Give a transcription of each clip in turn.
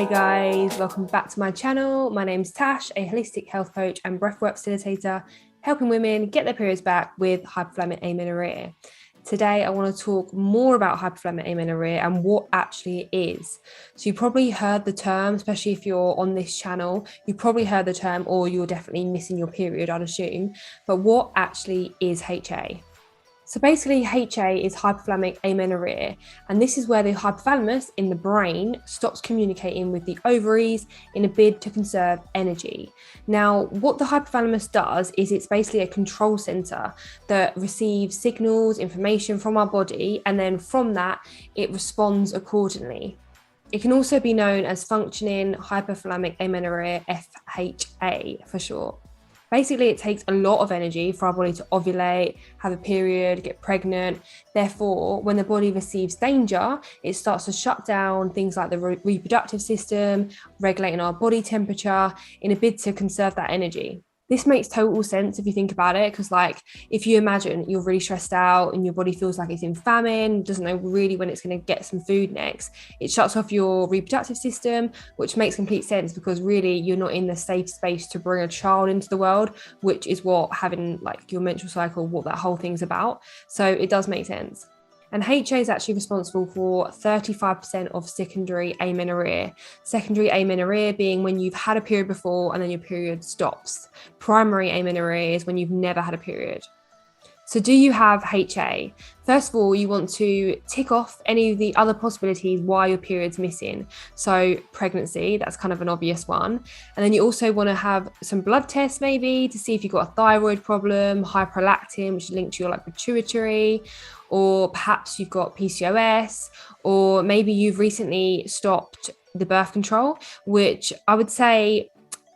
Hey guys, welcome back to my channel. My name's Tash, a holistic health coach and breathwork facilitator, helping women get their periods back with hypothalamic amenorrhea. Today, I want to talk more about hypothalamic amenorrhea and what actually it is. So you probably heard the term, especially if you're on this channel, you probably heard the term or you're definitely missing your period, I'd assume. But what actually is HA? So basically, HA is hypothalamic amenorrhea, and this is where the hypothalamus in the brain stops communicating with the ovaries in a bid to conserve energy. Now, what the hypothalamus does is it's basically a control center that receives signals, information from our body, and then from that, it responds accordingly. It can also be known as functioning hypothalamic amenorrhea, FHA for short. Basically, it takes a lot of energy for our body to ovulate, have a period, get pregnant. Therefore, when the body receives danger, it starts to shut down things like the reproductive system, regulating our body temperature in a bid to conserve that energy. This makes total sense if you think about it, because if you imagine you're really stressed out and your body feels like it's in famine, doesn't know really when it's going to get some food next, it shuts off your reproductive system, which makes complete sense because really you're not in the safe space to bring a child into the world, which is what having your menstrual cycle, what that whole thing's about. So it does make sense. And HA is actually responsible for 35% of secondary amenorrhea. Secondary amenorrhea being when you've had a period before and then your period stops. Primary amenorrhea is when you've never had a period. So do you have HA? First of all, you want to tick off any of the other possibilities why your period's missing. So pregnancy, that's kind of an obvious one. And then you also want to have some blood tests maybe to see if you've got a thyroid problem, hyperlactin, which is linked to your pituitary, or perhaps you've got PCOS, or maybe you've recently stopped the birth control, which I would say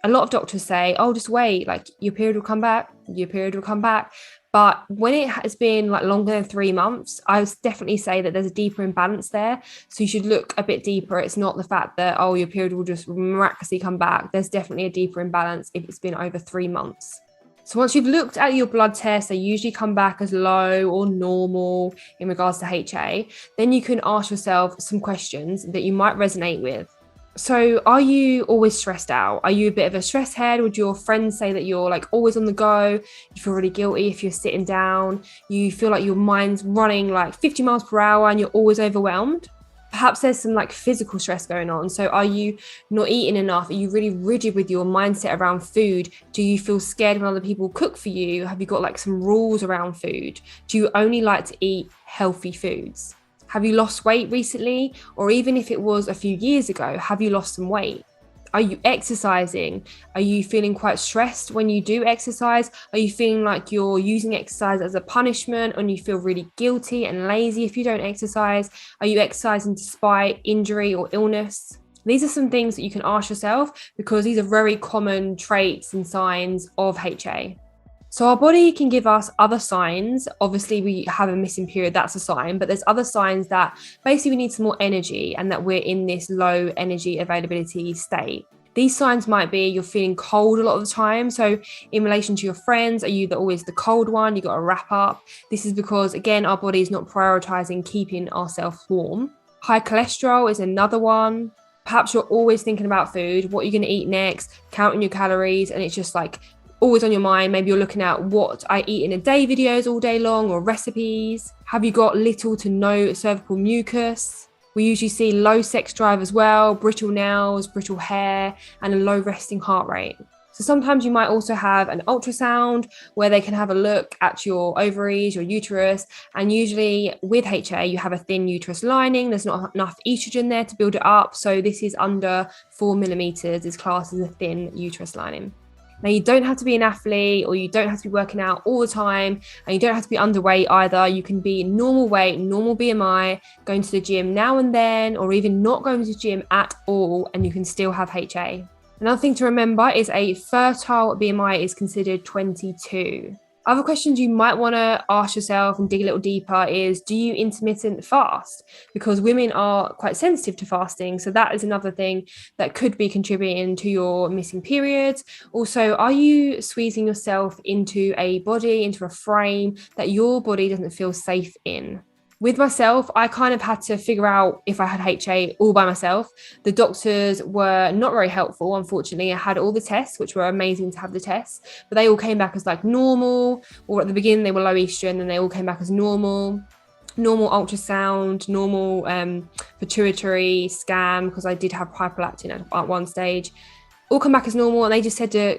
a lot of doctors say, oh, just wait, your period will come back, your period will come back. But when it has been longer than 3 months, I would definitely say that there's a deeper imbalance there. So you should look a bit deeper. It's not the fact that, oh, your period will just miraculously come back. There's definitely a deeper imbalance if it's been over 3 months. So once you've looked at your blood tests, they usually come back as low or normal in regards to HA. Then you can ask yourself some questions that you might resonate with. So are you always stressed out? Are you a bit of a stress head? Would your friends say that you're always on the go? You feel really guilty if you're sitting down. You feel like your mind's running 50 miles per hour and you're always overwhelmed. Perhaps there's some physical stress going on. So are you not eating enough? Are you really rigid with your mindset around food? Do you feel scared when other people cook for you? Have you got some rules around food? Do you only like to eat healthy foods? Have you lost weight recently? Or even if it was a few years ago, have you lost some weight? Are you exercising? Are you feeling quite stressed when you do exercise? Are you feeling like you're using exercise as a punishment and you feel really guilty and lazy if you don't exercise? Are you exercising despite injury or illness? These are some things that you can ask yourself because these are very common traits and signs of HA. So our body can give us other signs. Obviously, we have a missing period, that's a sign, but there's other signs that basically we need some more energy and that we're in this low energy availability state. These signs might be you're feeling cold a lot of the time. So in relation to your friends, are you always the cold one? You got to wrap up. This is because, again, our body is not prioritizing keeping ourselves warm. High cholesterol is another one. Perhaps you're always thinking about food, what you're going to eat next, counting your calories, and it's just always on your mind. Maybe you're looking at what I eat in a day videos all day long or recipes. Have you got little to no cervical mucus? We usually see low sex drive as well, brittle nails, brittle hair, and a low resting heart rate. So sometimes you might also have an ultrasound where they can have a look at your ovaries, your uterus, and usually with HA, you have a thin uterus lining. There's not enough estrogen there to build it up. So this is under 4 millimeters, is classed as a thin uterus lining. Now, you don't have to be an athlete or you don't have to be working out all the time and you don't have to be underweight either. You can be normal weight, normal BMI, going to the gym now and then, or even not going to the gym at all, and you can still have HA. Another thing to remember is a fertile BMI is considered 22. Other questions you might want to ask yourself and dig a little deeper is, do you intermittent fast? Because women are quite sensitive to fasting. So that is another thing that could be contributing to your missing periods. Also, are you squeezing yourself into a body, into a frame that your body doesn't feel safe in? With myself, I kind of had to figure out if I had HA all by myself. The doctors were not very helpful, unfortunately. I had all the tests, which were amazing to have the tests, but they all came back as like normal, or at the beginning they were low estrogen and they all came back as normal ultrasound, normal pituitary scan, because I did have hyperlactin at one stage, all come back as normal. And they just said to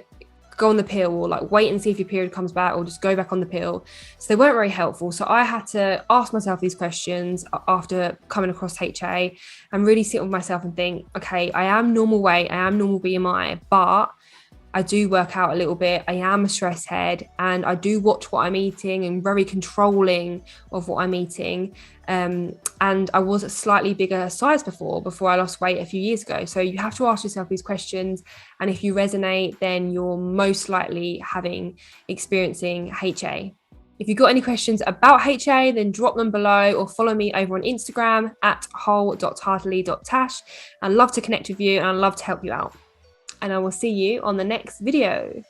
go on the pill, or like wait and see if your period comes back, or just go back on the pill. So they weren't very helpful. So I had to ask myself these questions after coming across HA and really sit with myself and think, okay, I am normal weight, I am normal BMI, but I do work out a little bit. I am a stress head, and I do watch what I'm eating and very controlling of what I'm eating. And I was a slightly bigger size before I lost weight a few years ago. So you have to ask yourself these questions. And if you resonate, then you're most likely experiencing HA. If you've got any questions about HA, then drop them below or follow me over on Instagram at whole.heartily.tash. I'd love to connect with you and I'd love to help you out. And I will see you on the next video.